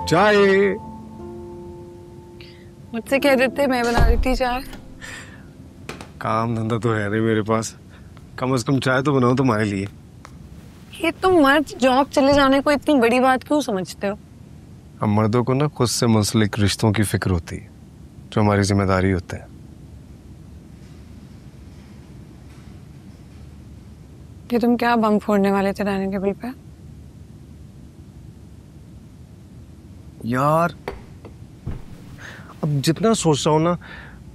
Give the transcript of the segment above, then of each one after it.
चाय। मुझसे कह देते, मैं बना देती चाय। काम धंधा तो है नहीं मेरे पास, कम से कम चाय तो बनाओ तुम्हारे लिए। ये तुम मर्द जॉब चले जाने को इतनी बड़ी बात क्यों समझते हो? हम मर्दों को ना खुद से मुंसलिक रिश्तों की फिक्र होती है, जो हमारी जिम्मेदारी होते हैं। कि तुम क्या बम फोड़ने वाले थे डाइनिंग टेबल पे? यार अब जितना सोच रहा हूँ ना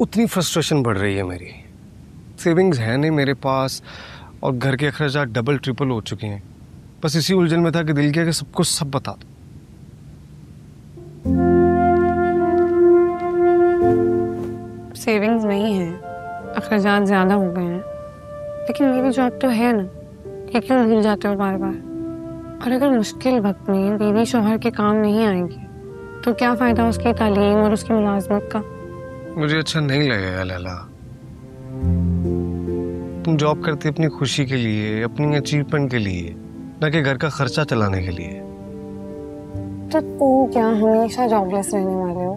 उतनी फ्रस्ट्रेशन बढ़ रही है मेरी। सेविंग्स है नहीं मेरे पास और घर के अखराजात डबल ट्रिपल हो चुके हैं। बस इसी उलझन में था कि दिल किया कि सबको सब बता दो। सेविंग्स नहीं है, अखराजात ज्यादा हो गए हैं, लेकिन मेरी जॉब तो है ना। ये क्यों भूल जाते हो बार बार? और अगर मुश्किल वक्त में बीवी शौहर के काम नहीं आएगी तो क्या फायदा उसकी तालीम और उसकी मुलाजमत का? मुझे अच्छा नहीं लगेगा लैला। तुम जॉब करती अपनी खुशी के लिए, अपनी अचीवमेंट के लिए, ना कि घर का खर्चा चलाने के लिए। तो तुम क्या हमेशा जॉबलेस रहने वाले हो?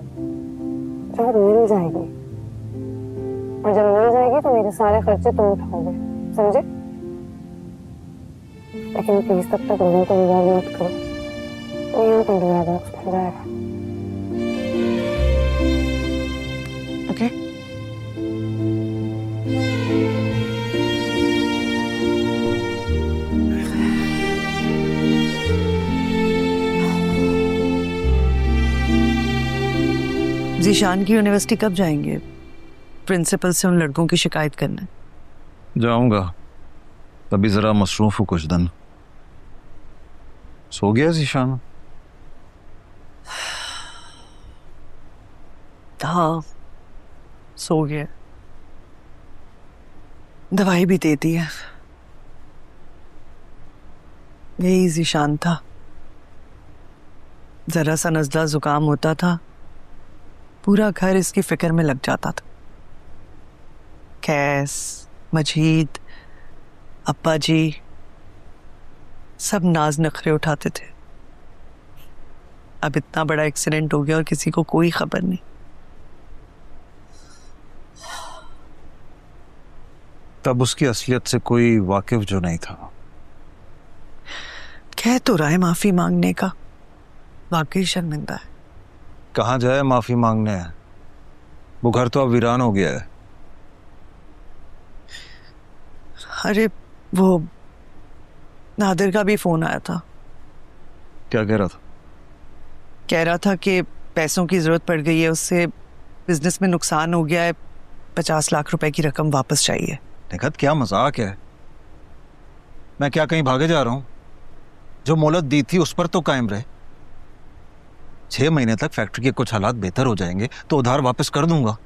जॉब मिल जाएगी, और जब मिल जाएगी तो मेरे सारे खर्चे तुम उठाओगे, समझे? लेकिन प्लीज तब तक लोगों को इन्वॉल्व मत करो, तो यहाँ पर डोरा बॉक्स खुल जाएगा। ओके? जीशान की यूनिवर्सिटी कब जाएंगे? प्रिंसिपल से उन लड़कों की शिकायत करने जाऊंगा, तभी जरा मसरूफ हूँ कुछ दिन। सो गया जीशान? हाँ, सो गया। दवाई भी दे दी है। यही जीशान था, जरा सा नजला जुकाम होता था, पूरा घर इसकी फिक्र में लग जाता था। कैस, मजीद, अब्बा जी सब नाज नखरे उठाते थे। अब इतना बड़ा एक्सीडेंट हो गया और किसी को कोई खबर नहीं। तब उसकी असलियत से कोई वाकिफ जो नहीं था। कह तो रहा है माफी मांगने का, वाकई शर्मिंदा है। कहाँ जाए माफी मांगने? वो घर तो अब वीरान हो गया है। अरे वो नादिर का भी फोन आया था। क्या कह रहा था? कह रहा था कि पैसों की जरूरत पड़ गई है, उससे बिजनेस में नुकसान हो गया है, 50 लाख रुपए की रकम वापस चाहिए। निखत क्या मजाक है? मैं क्या कहीं भागे जा रहा हूं? जो मोहलत दी थी उस पर तो कायम रहे। 6 महीने तक फैक्ट्री के कुछ हालात बेहतर हो जाएंगे तो उधार वापस कर दूंगा।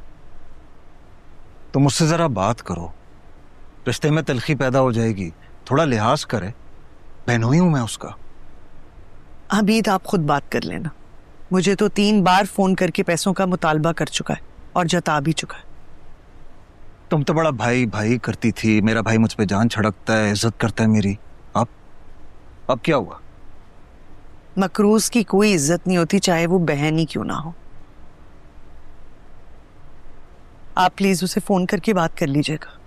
तो मुझसे जरा बात करो, रिश्ते में तलखी पैदा हो जाएगी। थोड़ा लिहाज करे, बहनोई हूं मैं उसका। हमीद आप खुद बात कर लेना, मुझे तो 3 बार फोन करके पैसों का मुतालबा कर चुका है और जता भी चुका है। तुम तो बड़ा भाई भाई करती थी, मेरा भाई मुझ पे जान छिड़कता है, इज्जत करता है मेरी। अब क्या हुआ? मकरूज की कोई इज्जत नहीं होती, चाहे वो बहन ही क्यों ना हो। आप प्लीज उसे फोन करके बात कर लीजिएगा।